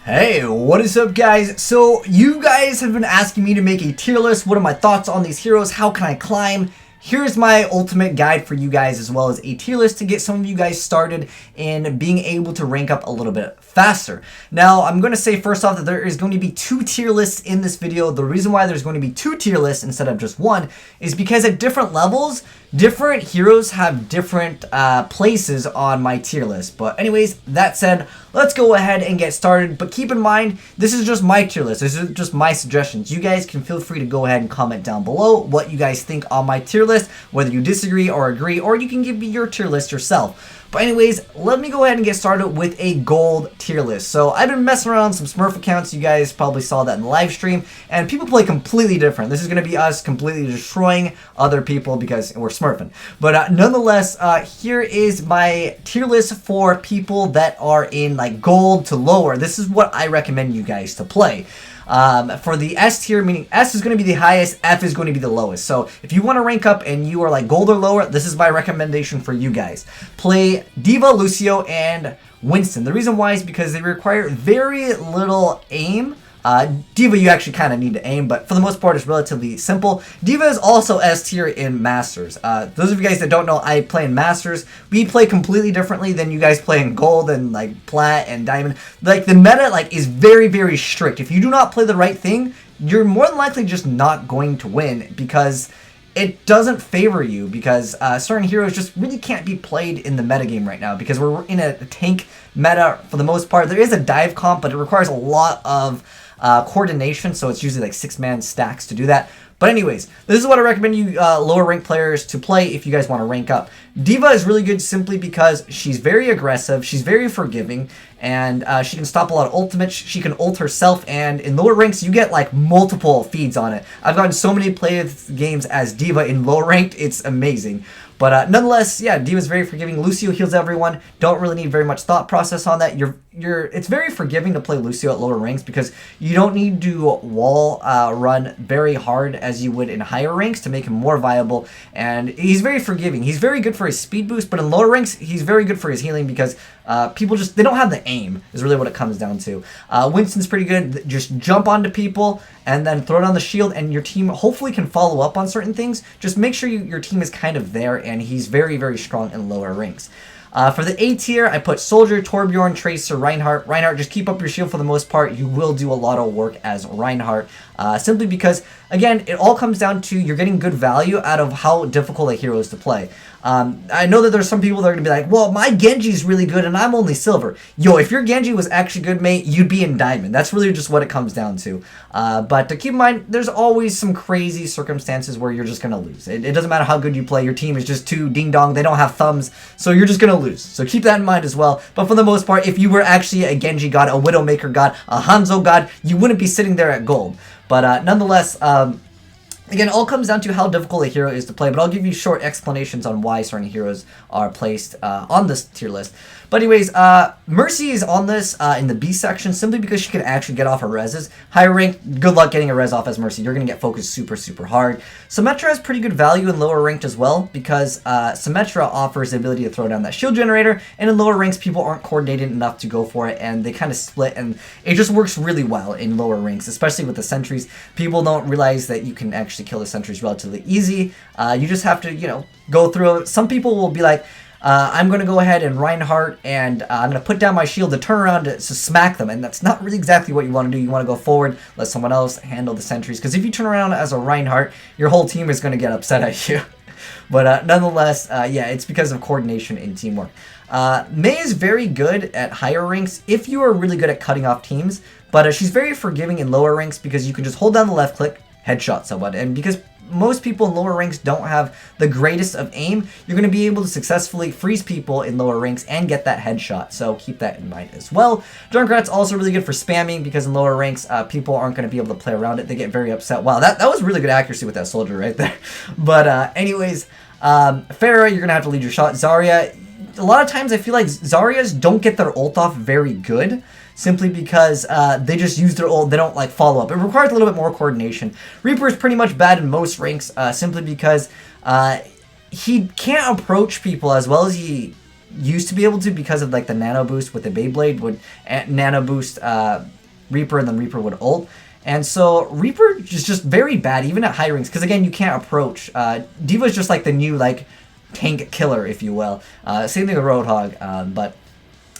Hey, what is up guys? So you guys have been asking me to make a tier list. What are my thoughts on these heroes? How can I climb? Here's my ultimate guide for you guys, as well as a tier list to get some of you guys started in being able to rank up a little bit faster. Now, I'm going to say first off that there is going to be two tier lists in this video. The reason why there's going to be two tier lists instead of just one is because at different levels, different heroes have different places on my tier list. But anyways, that said, let's go ahead and get started. But keep in mind, this is just my tier list. This is just my suggestions. You guys can feel free to go ahead and comment down below what you guys think on my tier list, whether you disagree or agree, or you can give me your tier list yourself. But anyways, let me go ahead and get started with a gold tier list. So I've been messing around on some Smurf accounts. You guys probably saw that in the live stream, and people play completely different. This is going to be us completely destroying other people because we're Smurfing. But nonetheless, here is my tier list for people that are in like gold to lower. This is what I recommend you guys to play. For the S tier, meaning S is going to be the highest, F is going to be the lowest. So if you want to rank up and you are like gold or lower, this is my recommendation for you guys. Play Diva, Lucio, and Winston. The reason why is because they require very little aim. Diva, you actually kind of need to aim, but for the most part, it's relatively simple. Diva is also S tier in Masters. Those of you guys that don't know, I play in Masters. We play completely differently than you guys play in Gold and like Plat and Diamond. Like the meta like is very, very strict. If you do not play the right thing, you're more than likely just not going to win because it doesn't favor you, because certain heroes just really can't be played in the metagame right now because we're in a tank meta for the most part. There is a dive comp, but it requires a lot of coordination, so it's usually like 6-man stacks to do that. But anyways, this is what I recommend you lower rank players to play if you guys want to rank up. Diva is really good simply because she's very aggressive, she's very forgiving, and she can stop a lot of ultimates. She can ult herself, and in lower ranks, you get like multiple feeds on it. I've gotten so many games as Diva in low ranked, it's amazing. But nonetheless, yeah, Diva's very forgiving. Lucio heals everyone. Don't really need very much thought process on that. It's very forgiving to play Lucio at lower ranks because you don't need to wall run very hard as you would in higher ranks to make him more viable. And he's very forgiving. He's very good for his speed boost, but in lower ranks, he's very good for his healing because people they don't have the aim is really what it comes down to. Winston's pretty good. Just jump onto people and then throw down the shield, and your team hopefully can follow up on certain things. Just make sure your team is kind of there, and he's very, very strong in lower ranks. For the A tier, I put Soldier, Torbjorn, Tracer, Reinhardt. Reinhardt, just keep up your shield for the most part. You will do a lot of work as Reinhardt. Simply because, again, it all comes down to you're getting good value out of how difficult a hero is to play. I know that there's some people that are going to be like, well, my Genji's really good and I'm only silver. Yo, if your Genji was actually good, mate, you'd be in diamond. That's really just what it comes down to. But to keep in mind, there's always some crazy circumstances where you're just going to lose. It doesn't matter how good you play. Your team is just too ding-dong. They don't have thumbs, so you're just going to lose. So keep that in mind as well. But for the most part, if you were actually a Genji god, a Widowmaker god, a Hanzo god, you wouldn't be sitting there at gold. But nonetheless, again, it all comes down to how difficult a hero is to play, but I'll give you short explanations on why certain heroes are placed on this tier list. But anyways, Mercy is on this in the B section simply because she can actually get off her reses. Higher rank, good luck getting a res off as Mercy. You're going to get focused super, super hard. Symmetra has pretty good value in lower ranked as well because Symmetra offers the ability to throw down that shield generator, and in lower ranks, people aren't coordinated enough to go for it, and they kind of split, and it just works really well in lower ranks, especially with the sentries. People don't realize that you can actually kill the sentries relatively easy. You just have to, you know, go through it. Some people will be like, I'm going to go ahead and Reinhardt, and I'm going to put down my shield to turn around to smack them, and that's not really exactly what you want to do. You want to go forward, let someone else handle the sentries, because if you turn around as a Reinhardt, your whole team is going to get upset at you. But nonetheless, yeah, it's because of coordination and teamwork. Mei is very good at higher ranks if you are really good at cutting off teams, but she's very forgiving in lower ranks because you can just hold down the left click, headshot someone, and because most people in lower ranks don't have the greatest of aim, you're going to be able to successfully freeze people in lower ranks and get that headshot, so keep that in mind as well. Junkrat's also really good for spamming because in lower ranks, people aren't going to be able to play around it. They get very upset. Wow, that was really good accuracy with that soldier right there. But anyways, Farah, you're going to have to lead your shot. Zarya, a lot of times I feel like Zaryas don't get their ult off very good, simply because they just use their ult, they don't like follow up. It requires a little bit more coordination. Reaper is pretty much bad in most ranks, simply because he can't approach people as well as he used to be able to because of like the nano boost with the Beyblade would nano boost Reaper, and then Reaper would ult. And so Reaper is just very bad even at high ranks because again you can't approach. Diva is just like the new like tank killer, if you will. Same thing with Roadhog, but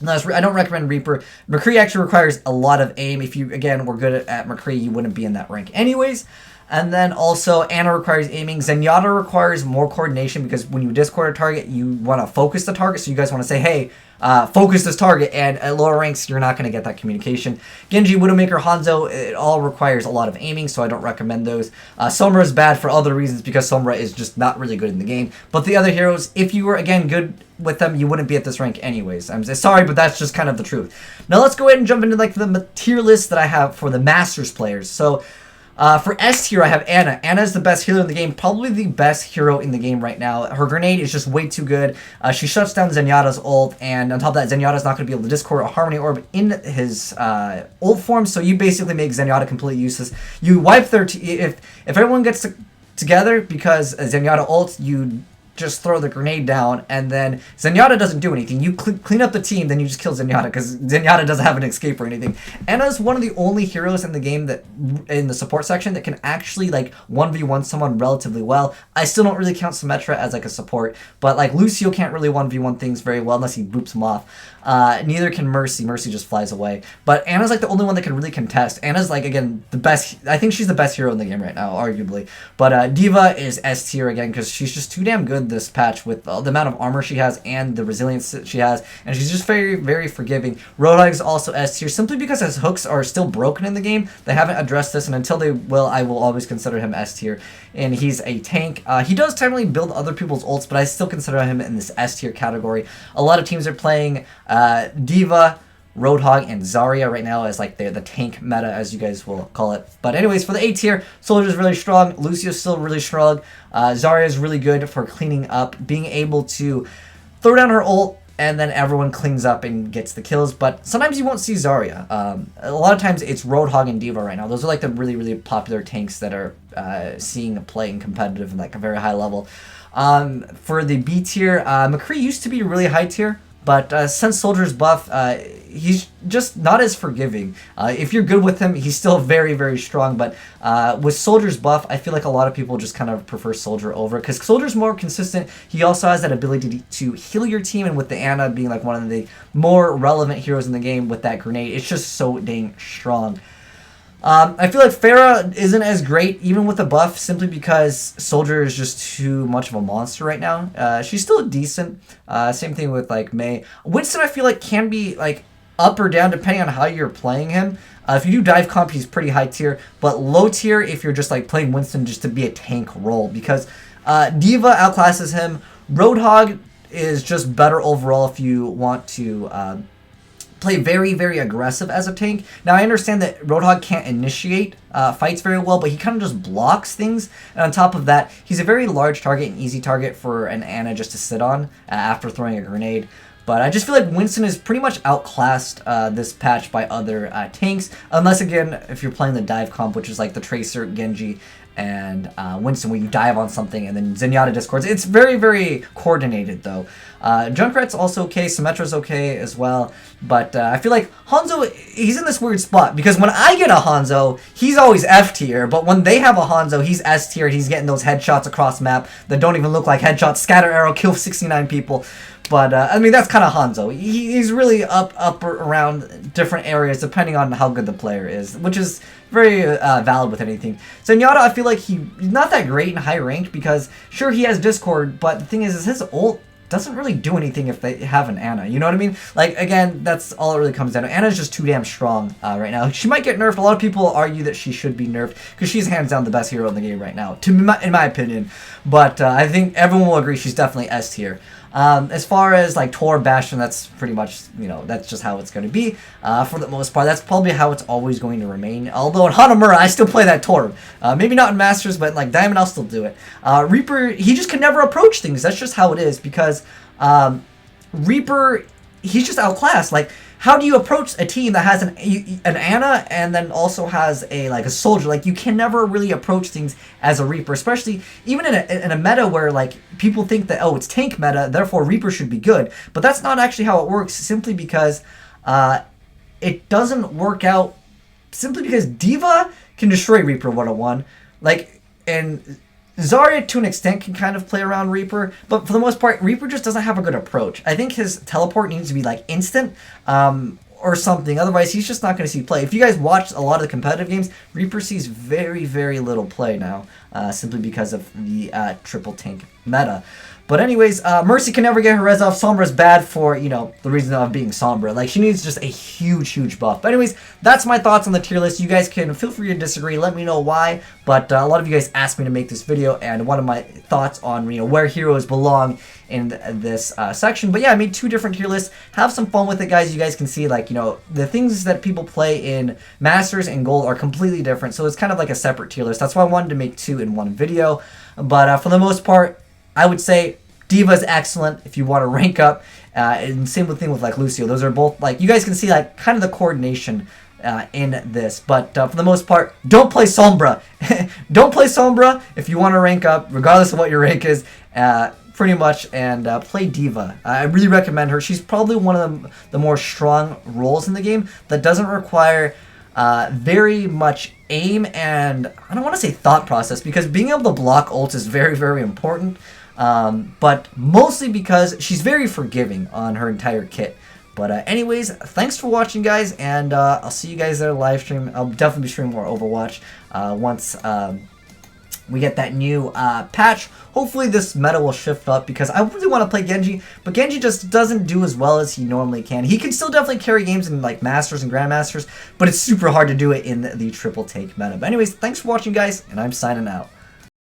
no, I don't recommend Reaper. Mccree actually requires a lot of aim. If you, again, were good at Mccree, you wouldn't be in that rank anyways. And then also, Ana requires aiming. Zenyatta requires more coordination because when you discord a target, you want to focus the target. So you guys want to say, hey, focus this target. And at lower ranks, you're not going to get that communication. Genji, Widowmaker, Hanzo, it all requires a lot of aiming, so I don't recommend those. Sombra is bad for other reasons because Sombra is just not really good in the game. But the other heroes, if you were, again, good with them, you wouldn't be at this rank anyways. I'm sorry, but that's just kind of the truth. Now let's go ahead and jump into like the tier list that I have for the Masters players. So for S tier, I have Ana. Ana is the best healer in the game, probably the best hero in the game right now. Her grenade is just way too good. She shuts down Zenyatta's ult, and on top of that, Zenyatta's not going to be able to discord a Harmony Orb in his ult form, so you basically make Zenyatta completely useless. You wipe their if everyone gets together because Zenyatta ults, you just throw the grenade down, and then Zenyatta doesn't do anything. You clean up the team, then you just kill Zenyatta, because Zenyatta doesn't have an escape or anything. Ana's one of the only heroes in the game that, in the support section, that can actually, like, 1v1 someone relatively well. I still don't really count Symmetra as, like, a support, but, like, Lucio can't really 1v1 things very well unless he boops them off. Neither can Mercy. Mercy just flies away. But Ana's, like, the only one that can really contest. Ana's, like, again, the best. I think she's the best hero in the game right now, arguably. But Diva is S tier again, because she's just too damn good this patch with the amount of armor she has and the resilience that she has, and she's just very, very forgiving. Roadhog is also S tier simply because his hooks are still broken in the game. They haven't addressed this, and until they will, I will always consider him S tier. And he's a tank. He does technically build other people's ults, but I still consider him in this S tier category. A lot of teams are playing Diva, Roadhog, and Zarya right now as like the tank meta, as you guys will call it. But anyways, for the A tier, Soldier's really strong, Lucio's still really strong, Zarya is really good for cleaning up, being able to throw down her ult, and then everyone cleans up and gets the kills. But sometimes you won't see Zarya. A lot of times it's Roadhog and Diva right now. Those are like the really, really popular tanks that are seeing playing competitive and like a very high level. For the B tier, Mccree used to be really high tier, but since Soldier's buff, he's just not as forgiving. If you're good with him, he's still very, very strong. But with Soldier's buff, I feel like a lot of people just kind of prefer Soldier over, because Soldier's more consistent. He also has that ability to heal your team, and with the Ana being like one of the more relevant heroes in the game with that grenade, it's just so dang strong. I feel like Farah isn't as great, even with the buff, simply because Soldier is just too much of a monster right now. She's still decent. Same thing with, like, Mei. Winston, I feel like, can be, like, up or down depending on how you're playing him. If you do dive comp, he's pretty high tier, but low tier if you're just, like, playing Winston just to be a tank role, because Diva outclasses him. Roadhog is just better overall if you want to play very, very aggressive as a tank. Now, I understand that Roadhog can't initiate fights very well, but he kind of just blocks things. And on top of that, he's a very large target and easy target for an Ana just to sit on after throwing a grenade. But I just feel like Winston is pretty much outclassed this patch by other tanks. Unless, again, if you're playing the dive comp, which is like the Tracer, Genji, and Winston, where you dive on something and then Zenyatta discords. It's very, very coordinated, though. Junkrat's also okay. Symmetra's okay as well. But I feel like Hanzo, he's in this weird spot, because when I get a Hanzo, he's always F tier. But when they have a Hanzo, he's S tier. He's getting those headshots across map that don't even look like headshots. Scatter arrow, kill 69 people. But, I mean, that's kind of Hanzo. He's really up around different areas depending on how good the player is, which is very valid with anything. Zenyatta, I feel like he's not that great in high ranked because, sure, he has Discord, but the thing is his ult doesn't really do anything if they have an Ana. You know what I mean? Like, again, that's all it really comes down to. Ana's just too damn strong right now. She might get nerfed. A lot of people argue that she should be nerfed because she's hands down the best hero in the game right now, in my opinion. But I think everyone will agree she's definitely S tier. As far as like Tor, Bastion, that's pretty much, you know, that's just how it's going to be for the most part. That's probably how it's always going to remain. Although in Hanamura, I still play that Tor. Maybe not in Masters, but like Diamond, I'll still do it. Reaper, he just can never approach things. That's just how it is, because Reaper, he's just outclassed. Like, how do you approach a team that has an Ana and then also has a soldier? Like, you can never really approach things as a Reaper, especially even in a meta where like people think that, oh, it's tank meta, therefore Reaper should be good. But that's not actually how it works, simply because it doesn't work out, simply because Diva can destroy Reaper 101. Like, and Zarya, to an extent, can kind of play around Reaper, but for the most part, Reaper just doesn't have a good approach. I think his teleport needs to be, like, instant, or something. Otherwise, he's just not going to see play. If you guys watch a lot of the competitive games, Reaper sees very, very little play now, simply because of the triple tank meta. But anyways, Mercy can never get her res off. Sombra's bad for, you know, the reason of being Sombra. Like, she needs just a huge, huge buff. But anyways, that's my thoughts on the tier list. You guys can feel free to disagree. Let me know why. But a lot of you guys asked me to make this video, and one of my thoughts on, you know, where heroes belong in this section. But yeah, I made 2 different tier lists. Have some fun with it, guys. You guys can see, like, you know, the things that people play in Masters and Gold are completely different. So it's kind of like a separate tier list. That's why I wanted to make 2 in one video. But for the most part, I would say Diva is excellent if you want to rank up, and same thing with like Lucio. Those are both, like, you guys can see like kind of the coordination in this. But for the most part, don't play Sombra. Don't play Sombra if you want to rank up, regardless of what your rank is, pretty much, and play Diva. I really recommend her. She's probably one of the more strong roles in the game that doesn't require very much aim and, I don't want to say thought process, because being able to block ults is very, very important. But mostly because she's very forgiving on her entire kit. But anyways, thanks for watching, guys, and I'll see you guys there live stream. I'll definitely be streaming more Overwatch once we get that new patch. Hopefully this meta will shift up, because I really want to play Genji, but Genji just doesn't do as well as he normally can. He can still definitely carry games in like Masters and Grandmasters, but it's super hard to do it in the triple take meta. But anyways, thanks for watching, guys, and I'm signing out.